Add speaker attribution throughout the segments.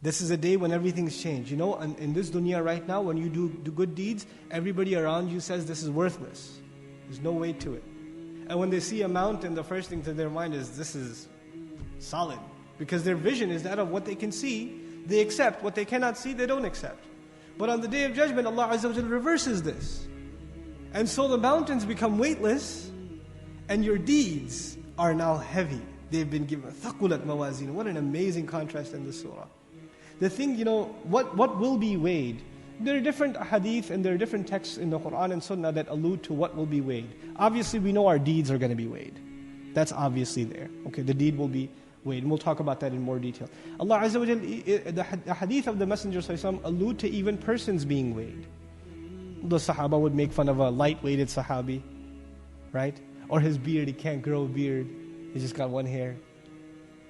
Speaker 1: This is a day when everything's changed. You know, in this dunya right now, when you do good deeds, everybody around you says this is worthless. There's no weight to it. And when they see a mountain, the first thing to their mind is, this is solid. Because their vision is that of what they can see, they accept. What they cannot see, they don't accept. But on the Day of Judgment, Allah Azza wa Jalla reverses this. And so the mountains become weightless, and your deeds are now heavy. They've been given ثَقُلَتْ مَوَازِينُ. What an amazing contrast in the surah. The thing, you know, what will be weighed? There are different hadith and there are different texts in the Quran and Sunnah that allude to what will be weighed. Obviously, we know our deeds are going to be weighed. That's obviously there. Okay, the deed will be weighed. And we'll talk about that in more detail. Allah Azza wa Jalla, the hadith of the Messenger ﷺ allude to even persons being weighed. The Sahaba would make fun of a light-weighted Sahabi, right? Or his beard, he can't grow a beard. He just got one hair.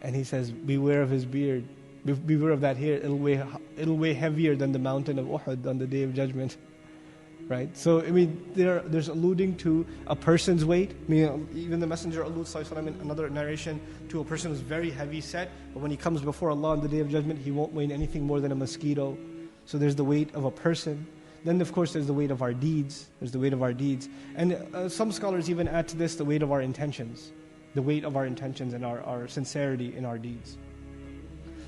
Speaker 1: And he says, beware of his beard. Beware of that hair. It'll weigh heavier than the mountain of Uhud on the Day of Judgment. Right? So, I mean, there's alluding to a person's weight. I mean, even the Messenger alludes in another narration to a person who's very heavy set, but when he comes before Allah on the Day of Judgment, he won't weigh anything more than a mosquito. So there's the weight of a person. Then, of course, there's the weight of our deeds. There's the weight of our deeds. And some scholars even add to this the weight of our intentions. The weight of our intentions and our sincerity in our deeds.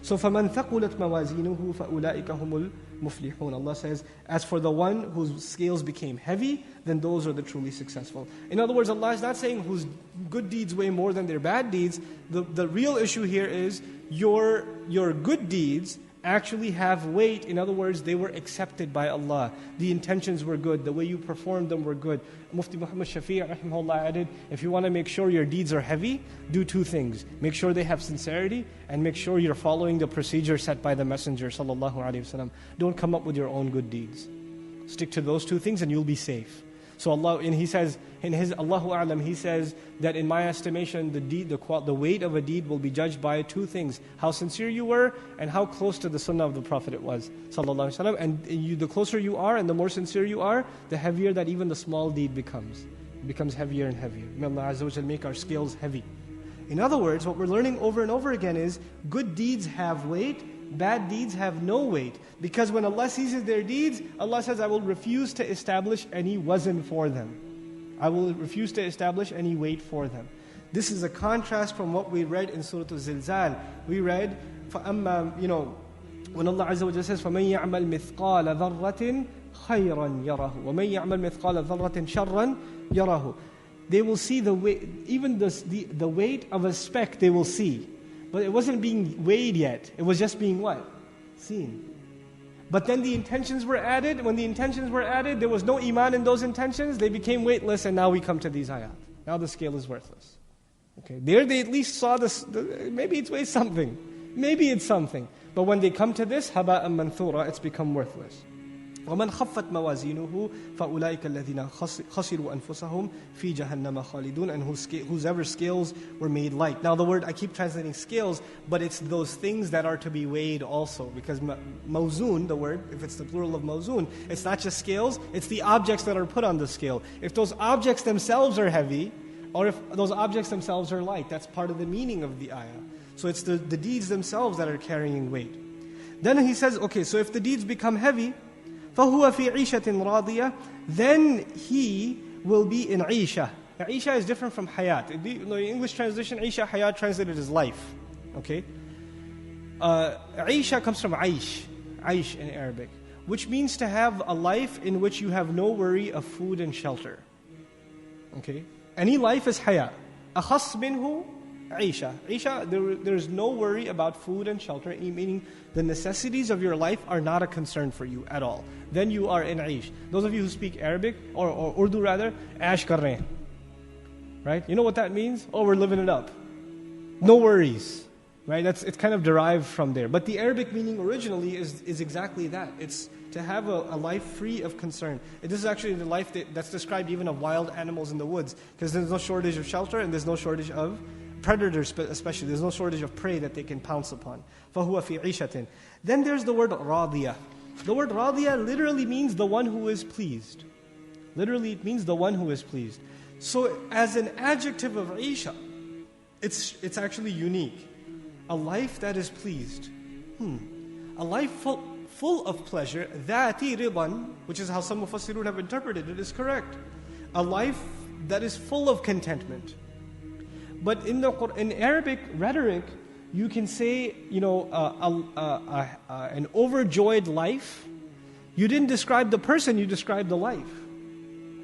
Speaker 1: So, فَمَنْ ثَقُلَتْ مَوَازِينُهُ فَأُولَٰئِكَ هُمُ الْمُفْلِحُونَ. Allah says, as for the one whose scales became heavy, then those are the truly successful. In other words, Allah is not saying whose good deeds weigh more than their bad deeds. The real issue here is your good deeds actually have weight. In other words, they were accepted by Allah. The intentions were good. The way you performed them were good. Mufti Muhammad Shafi' rahimahullah added, if you want to make sure your deeds are heavy, do two things. Make sure they have sincerity, and make sure you're following the procedure set by the Messenger sallallahu alaihi wasallam. Don't come up with your own good deeds. Stick to those two things and you'll be safe. So Allah, and He says, in His Allahu A'lam, He says that in my estimation, the weight of a deed will be judged by two things: how sincere you were, and how close to the Sunnah of the Prophet it was, sallallahu alaihi wasallam. And the closer you are, and the more sincere you are, the heavier that even the small deed becomes. It becomes heavier and heavier. May Allah Azza wa Jalla make our scales heavy. In other words, what we're learning over and over again is good deeds have weight. Bad deeds have no weight. Because when Allah seizes their deeds, Allah says, I will refuse to establish any wazn for them. I will refuse to establish any weight for them. This is a contrast from what we read in Surah Al-Zilzal. We read, فَأَمَّا, when Allah Azza wa Jalla says, فَمَنْ يَعْمَلْ مِثْقَالَ ذَرَّةٍ خَيْرًا يَرَهُ وَمَنْ يَعْمَلْ مِثْقَالَ ذَرَّةٍ شَرًّا يَرَهُ. They will see the weight, even the weight of a speck they will see. But it wasn't being weighed yet. It was just being what? Seen. But then the intentions were added. When the intentions were added, there was no iman in those intentions. They became weightless, and now we come to these ayat. Now the scale is worthless. Okay, there they at least saw this. Maybe it weighs something. Maybe it's something. But when they come to this, haba'an manthura, it's become worthless. وَمَنْ خَفَّتْ مَوَازِينُهُ فَأُولَٰئِكَ الَّذِينَ خَسِرُوا أَنفُسَهُمْ فِي جَهَنَّمَ خَالِدُونَ. And whosever scales were made light. Now the word, I keep translating scales, but it's those things that are to be weighed also. Because mawzun, the word, if it's the plural of mawzun, it's not just scales, it's the objects that are put on the scale. If those objects themselves are heavy, or if those objects themselves are light, that's part of the meaning of the ayah. So it's the deeds themselves that are carrying weight. Then he says, okay, so if the deeds become heavy, فَهُوَ فِي عِيشَةٍ رَاضِيَةٍ, then he will be in Isha. Now, Isha is different from Hayat. The English translation, Isha, Hayat translated as life. Okay? Isha comes from Aish in Arabic, which means to have a life in which you have no worry of food and shelter. Okay? Any life is Hayat. أَخَصْ مِنْهُ Isha. Isha, there's no worry about food and shelter, meaning the necessities of your life are not a concern for you at all. Then you are in Aish. Those of you who speak Arabic, or Urdu rather, Aish kar rahe hain. Right? You know what that means? Oh, we're living it up. No worries. Right? It's kind of derived from there. But the Arabic meaning originally is exactly that. It's to have a life free of concern. This is actually the life that's described even of wild animals in the woods, because there's no shortage of shelter and there's no shortage of predators, especially. There's no shortage of prey that they can pounce upon. فَهُوَ فِي عِيشَةٍ. Then there's the word radiyah. The word radiyah literally means the one who is pleased. Literally it means the one who is pleased. So as an adjective of Isha, it's actually unique. A life that is pleased. A life full of pleasure, ذَاتِ رِضًا, which is how some Mufassirun have interpreted it, is correct. A life that is full of contentment. But in Arabic rhetoric, you can say, an overjoyed life. You didn't describe the person, you described the life.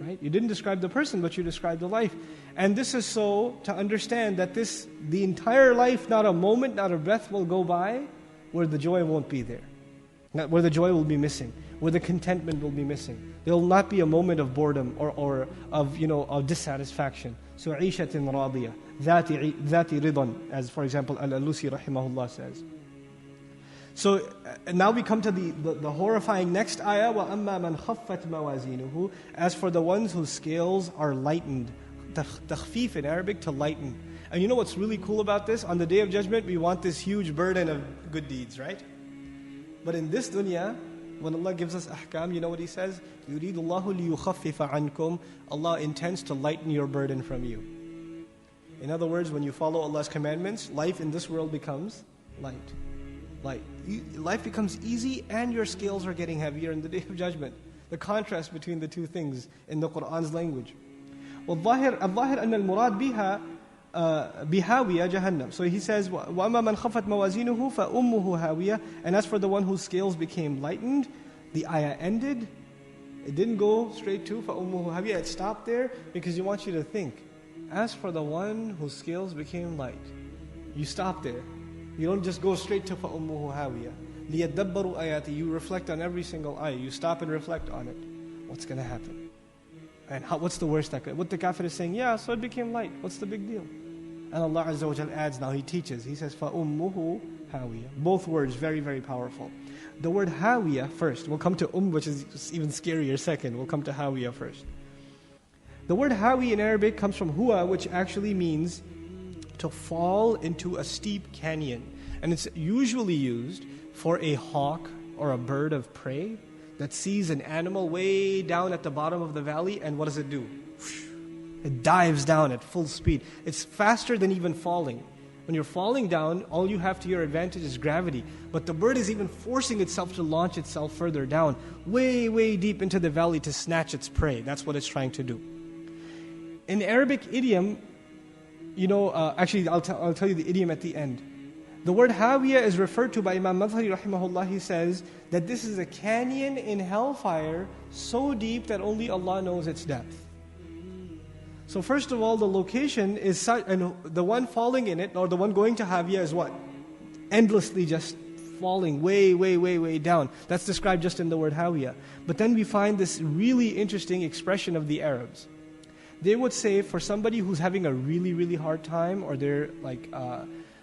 Speaker 1: Right? You didn't describe the person, but you described the life. And this is so to understand that the entire life, not a moment, not a breath will go by where the joy won't be there. Where the joy will be missing, where the contentment will be missing. There will not be a moment of boredom or of dissatisfaction. So عِيشَةٍ رَاضِيَةٍ ذَاتِ رِضًا, as for example Al-Alusi rahimahullah says. So now we come to the horrifying next ayah, وَأَمَّا مَنْ خَفَّتْ مَوَازِينُهُ. As for the ones whose scales are lightened. Takhfif in Arabic, to lighten. And you know what's really cool about this? On the Day of Judgment, we want this huge burden of good deeds, right? But in this dunya, when Allah gives us ahkam, you know what He says? يُرِيدُ اللَّهُ لِيُخَفِّفَ عَنْكُمْ. Allah intends to lighten your burden from you. In other words, when you follow Allah's commandments, life in this world becomes light. Life becomes easy and your scales are getting heavier in the Day of Judgment. The contrast between the two things in the Qur'an's language. الظاهر أن المراد بها بهاوية جهنم. So he says, وَأَمَّا مَنْ خَفَّتْ مَوَازِينُهُ فَأُمُّهُ هَاوِيَةٌ. And as for the one whose scales became lightened, the ayah ended. It didn't go straight to فَأُمُّهُ هَاوِيَةٌ. It stopped there because He wants you to think. As for the one whose scales became light, you stop there. You don't just go straight to فَأُمُّهُ هَاوِيَةٌ. لِيَدَّبَّرُوا آيَاتِهِ. You reflect on every single ayah. You stop and reflect on it. What's going to happen? And what's the worst that could? What the kafir is saying, yeah, so it became light. What's the big deal? And Allah Azza wa Jal adds now, He teaches. He says, فَأُمُّهُ هَاوِيَةٌ. Both words, very, very powerful. The word hawiyah first. We'll come to which is even scarier second. We'll come to hawiyah first. The word hawi in Arabic comes from huwa, which actually means to fall into a steep canyon. And it's usually used for a hawk or a bird of prey that sees an animal way down at the bottom of the valley, and what does it do? It dives down at full speed. It's faster than even falling. When you're falling down, all you have to your advantage is gravity. But the bird is even forcing itself to launch itself further down, way, way deep into the valley to snatch its prey. That's what it's trying to do. In Arabic idiom, actually I'll tell you the idiom at the end. The word hawiyah is referred to by Imam Madhari rahimahullah. He says that this is a canyon in hellfire so deep that only Allah knows its depth. So first of all, the location is such, and the one falling in it, or the one going to hawiyah is what? Endlessly just falling way, way, way, way down. That's described just in the word hawiyah. But then we find this really interesting expression of the Arabs. They would say for somebody who's having a really, really hard time, or they're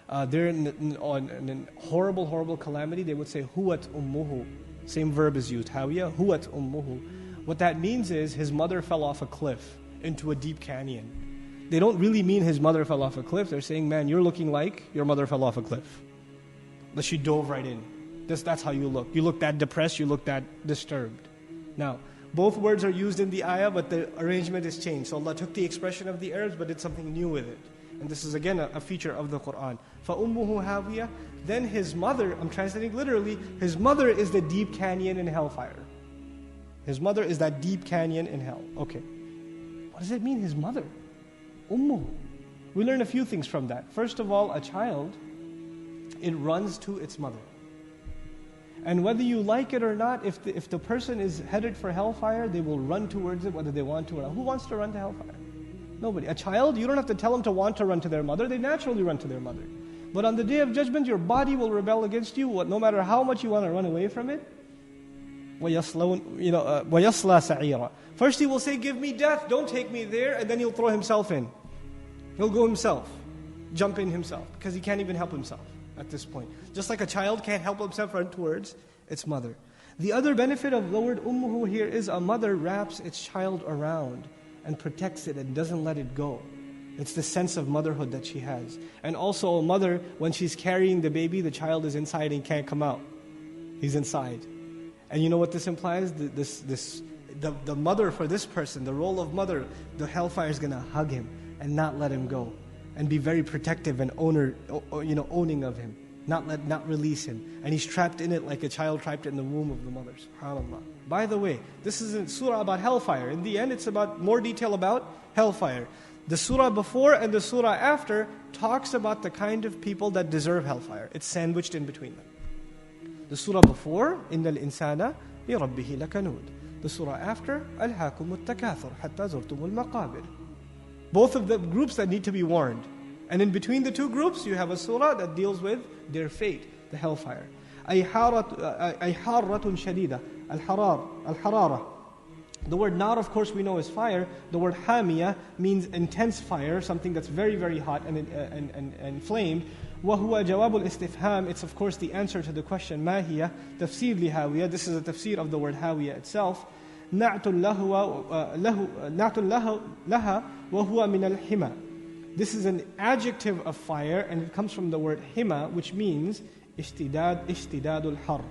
Speaker 1: in a horrible, horrible calamity, they would say, huwat ummuhu. Same verb is used, hawiyah, huwat ummuhu. What that means is his mother fell off a cliff into a deep canyon. They don't really mean his mother fell off a cliff. They're saying, man, you're looking like your mother fell off a cliff. But she dove right in. That's how you look. You look that depressed, you look that disturbed. Now, both words are used in the ayah, but the arrangement is changed. So Allah took the expression of the Arabs, but did something new with it. And this is again a feature of the Qur'an. فَأُمُّهُ هَاوِيَةٌ. Then his mother, I'm translating literally, his mother is the deep canyon in hellfire. His mother is that deep canyon in hell. Okay. What does it mean, his mother? Ummuhu. We learn a few things from that. First of all, a child, it runs to its mother. And whether you like it or not, if the person is headed for hellfire, they will run towards it whether they want to or not. Who wants to run to hellfire? Nobody. A child, you don't have to tell them to want to run to their mother. They naturally run to their mother. But on the Day of Judgment, your body will rebel against you. No matter how much you want to run away from it. وَيَصْلَى سَعِيرًا. First he will say, give me death, don't take me there. And then he'll throw himself in. He'll go himself. Jump in himself. Because he can't even help himself at this point. Just like a child can't help himself run towards its mother. The other benefit of the word ummuhu here is a mother wraps its child around and protects it and doesn't let it go. It's the sense of motherhood that she has. And also a mother, when she's carrying the baby, the child is inside and can't come out. He's inside. And you know what this implies? The mother for this person, the role of mother, the hellfire is going to hug him and not let him go. And be very protective and owning of him. not release him. And he's trapped in it like a child trapped in the womb of the mother. SubhanAllah. By the way, this is a surah about hellfire. In the end, it's about more detail about hellfire. The surah before and the surah after talks about the kind of people that deserve hellfire. It's sandwiched in between them. The surah before, إِنَّ الْإِنسَانَ لِرَبِّهِ لَكَنُودٌ. The surah after, أَلْهَاكُمُ التَّكَاثُرُ حَتَّى زُرْتُمُ الْمَقَابِرِ. Both of the groups that need to be warned. And in between the two groups, you have a surah that deals with their fate, the hellfire. أي حارة شديدة الحرارة. The word nar, of course, we know is fire. The word hamiyah means intense fire, something that's very, very hot and inflamed. وهو جواب الاستفهام. It's of course the answer to the question ما هي تفسير لهاوية. This is a tafsir of the word hawiya itself. نعت لها وهو من الحمى. This is an adjective of fire, and it comes from the word hima, which means اشتداد الحر.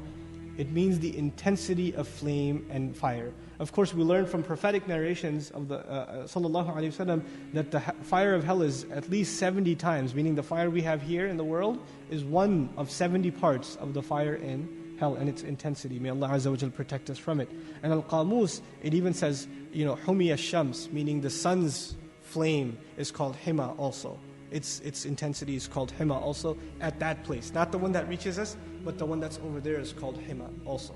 Speaker 1: It means the intensity of flame and fire. Of course, we learn from prophetic narrations of the sallallahu alaihi wasallam that the fire of hell is at least 70 times, meaning the fire we have here in the world is one of 70 parts of the fire in hell and its intensity. May Allah Azza wa Jal protect us from it. And Al-Qamus, it even says, Humiya Shams, meaning the sun's flame is called hima also. Its intensity is called hima also at that place. Not the one that reaches us, but the one that's over there is called hima also.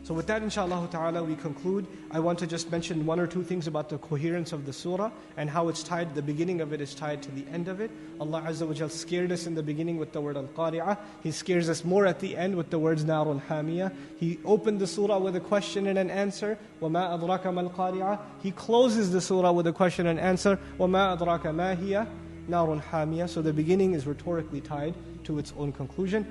Speaker 1: So with that, inshaAllah ta'ala, we conclude. I want to just mention one or two things about the coherence of the surah and how it's tied, the beginning of it is tied to the end of it. Allah Azza wa Jal scared us in the beginning with the word Al-Qari'ah. He scares us more at the end with the words Narul Hamiyah. He opened the surah with a question and an answer. وَمَا أَدْرَاكَ مَا الْقَارِعَةُ. He closes the surah with a question and answer. وَمَا أَدْرَاكَ مَا هِيَ نَارٌ حَامِيَةٌ. So the beginning is rhetorically tied to its own conclusion.